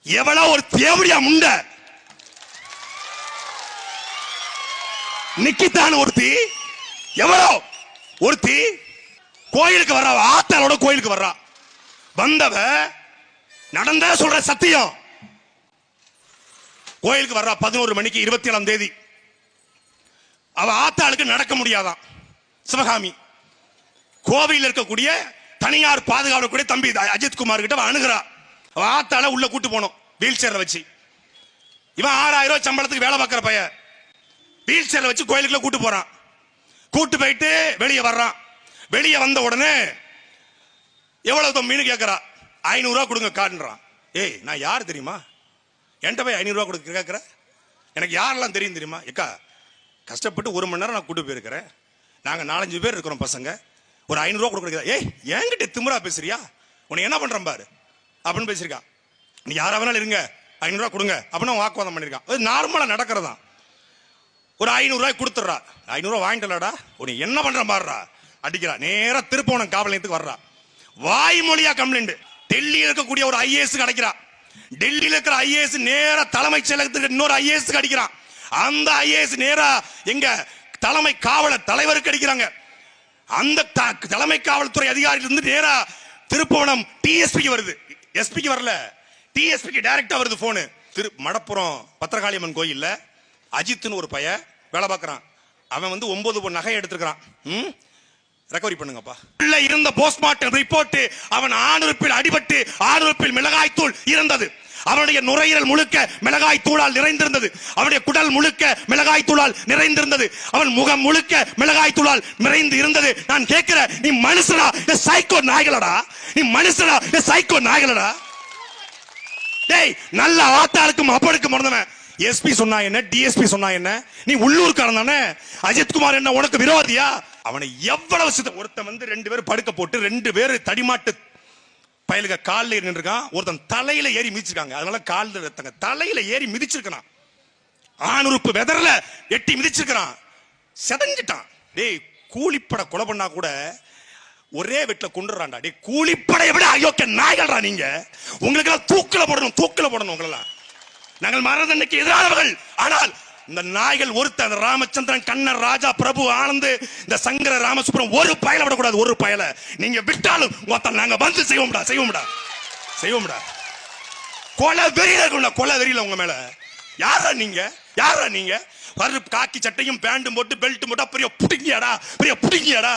எவ்வளவு ஒரு தேவடியா முண்ட நிக்கித்தான் ஒருத்தி, எவ்வளோ ஒருத்தி கோயிலுக்கு வர்றா, ஆத்தாளோட கோயிலுக்கு வர்றா. வந்தவ நடந்த சொல்ற சத்தியம். கோயிலுக்கு வர்றா 11 மணிக்கு 27ஆம் தேதி. அவ ஆத்தாளுக்கு நடக்க முடியாதான். சிவகாமி கோவையில் இருக்கக்கூடிய தனியார் பாதுகாவக்கூடிய தம்பி அஜித் குமார் கிட்ட அணுகிறா. அவ ஆத்தால உள்ள கூட்டு போனோம் வீல் சேர்ல வச்சு. இவன் 6000 ரூபாய் சம்பளத்துக்கு வேலை பார்க்கிற பையன் வீல் சேர்ல வச்சு கோயிலுக்குள்ள கூட்டு போறான். கூட்டு போயிட்டு வெளியே வர்றான். வெளியே வந்த உடனே எவ்வளவு தம்பின்னு கேட்கறா. 500 ரூபாய் கொடுங்க காட்டுறான். ஏய் நான் யார் தெரியுமா? என்கிட்ட போய் 500 ரூபாய் கொடுக்க கேட்கற? எனக்கு யாரெல்லாம் தெரியும் தெரியுமா? ஏக்கா கஷ்டப்பட்டு 1 மணி நேரம் நான் கூட்டு போயிருக்கிறேன். நாங்க 4-5 பேர் இருக்கிறோம் பசங்க. ஒரு 500 ரூபாய் கொடுக்குறீங்க. ஏய் என்கிட்ட திமிரா பேசுறியா? உன்னை என்ன பண்றேன் பாரு அப்படின்னு பேசியிருக்கான். நீ யாரா வேணாலும் இருங்க 500 ரூபாய் கொடுங்க அப்படின்னு வாக்குவாதம் பண்ணிருக்கான். அது நார்மலா நடக்கிறதான். ஒரு 500 ரூபாய் கொடுத்துட்றா. 500 ரூபாய் வாங்கிட்டலடா, உன்னை என்ன பண்ற பாருடா அடிக்கிறா. நேரா திருப்போணம் காவல் நிலையத்துக்கு வர்றா. வாய்மொழியா கம்ப்ளைண்ட். டெல்லியில் இருக்கக்கூடிய ஒரு ஐஏஎஸ் அடிக்கிறா. டெல்லியில் இருக்கிற ஐஏஎஸ் நேரா தலைமைச் செயலகத்துக்கு இன்னொரு ஐஏஎஸ் அடிக்கிறான். அந்த ஐஏஎஸ் நேரா எங்க தலைமை காவலர் தலைவருக்கு அடிக்கிறாங்க. அந்த தலைமை காவல்துறை அதிகாரியிலிருந்து நேரா திருப்புவனம் டிஎஸ்பிக்கு வருது. எஸ்பிக்கு வரல, டிஎஸ்பிக்கு டைரக்டா வருது போனு. மடப்புறம் பத்திரகாளியம்மன் கோயில்ல அஜித்னு ஒரு பையன் வேலை பார்க்கறான். அவன் 9 பொன் நகை எடுத்துக்கிறான். ரெக்கவரி பண்ணுங்கப்பா. உள்ள இருந்த போஸ்ட்மார்ட்டம் ரிப்போர்ட் அவன் ஆணுறுப்பில் அடிபட்டு ஆணுறுப்பில் மிளகாய் தூள் இருந்தது. அவனுடைய நுரையீரல் முழுக்க மிளகாய் தூளால் நிறைந்திருந்தது. அவனுடைய குடல் முழுக்க மிளகாய் தூளால் நிறைந்திருந்தது. அவன் முகம் முழுக்க மிளகாய் தூளால் நிறைந்து இருந்தது. நான் கேட்கிற, நீ மனுஷனா இல்ல சைக்கோ நாய்களடா? நீ மனுஷனா இல்ல சைக்கோ நாய்களடா? டேய் நல்ல ஆத்தாளுக்கும் அப்பனுக்கும் மறந்தவன். எஸ்பி சொன்னா என்ன, டிஎஸ்பி சொன்னா என்ன? நீ உள்ளூர்காரன் தானே. அஜித்குமார் என்ன உனக்கு விரோதியா? அவனை எவ்வளவு ஒருத்தன் 2 பேர் படுக்க போட்டு 2 பேர் தடிமாட்டு பயலுக காலில் நின்றுருக்கான். ஒருத்தன் தலையில ஏறி மிதிச்சிருக்காங்க. அதனால காலில் தலையில ஏறி மிதிச்சிருக்கான். ஆணுறுப்பு வெதர்ல எட்டி மிதிச்சிருக்கான். செதஞ்சிட்டான். டேய் கூலிப்பட கொலை பண்ணா கூட ஒரே வீட்டுல கொண்டுறான்டா. டேய் கூலிப்படை விட அயோக்கிய நாய்கள்டா நீங்க. உங்களுக்கு எல்லாம் தூக்கில போடணும் உங்களெல்லாம். நாங்கள் மரண தண்டனைக்கு எதிரானவர்கள். ஆனால் இந்த நாய்கள் ஒருத்தன் ராமச்சந்திரன், கண்ணன், ராஜா, பிரபு, ஆனந்த், இந்த சங்கர ராமசுப்ரம் ஒரு பயல விடக்கூடாது. ஒரு பயல நீங்க விட்டாலும் நாங்க வந்து செய்வோம்டா. கொலை வெறியில உங்க மேல. யாரா நீங்க? காக்கி சட்டையும் பேண்டும் போட்டு பெல்ட் போட்டா பெரிய புடிங்கியாடா.